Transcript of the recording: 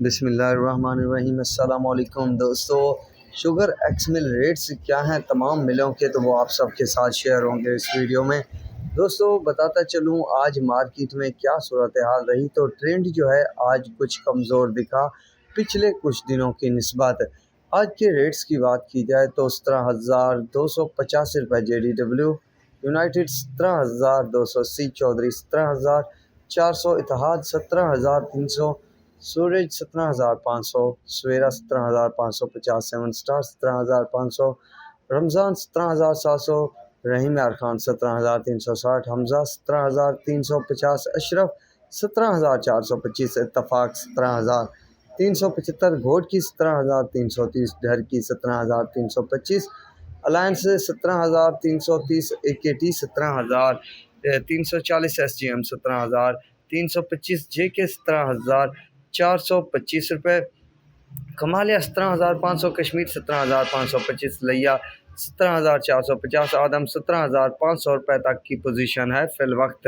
بسم اللہ الرحمن الرحیم۔ السلام علیکم دوستو، شوگر ایکس مل ریٹس کیا ہیں تمام ملوں کے، تو وہ آپ سب کے ساتھ شیئر ہوں گے اس ویڈیو میں۔ دوستو بتاتا چلوں آج مارکیٹ میں کیا صورتحال رہی، تو ٹرینڈ جو ہے آج کچھ کمزور دکھا پچھلے کچھ دنوں کی نسبت۔ آج کے ریٹس کی بات کی جائے تو 17,285 روپے JDW، یونائٹڈ 17,280، چودھری 17,400، اتحاد 17,300، سورج 17,500، سویرا 17,550، 7 سٹار 17,500، رمضان 17,700، رحیم یار خان 17,360، حمزہ 17,350، اشرف 17,425، اتفاق 17,375، گھوٹ کی 17,330، ڈھر کی 17,325، الائنس 17,330، AKT 17,340، SGM 17,325، JK 17,425 روپے، کمالیہ 17,500، کشمیر 17,525، لیا 17,450، آدم 17,500 روپے تک کی پوزیشن ہے فی الوقت۔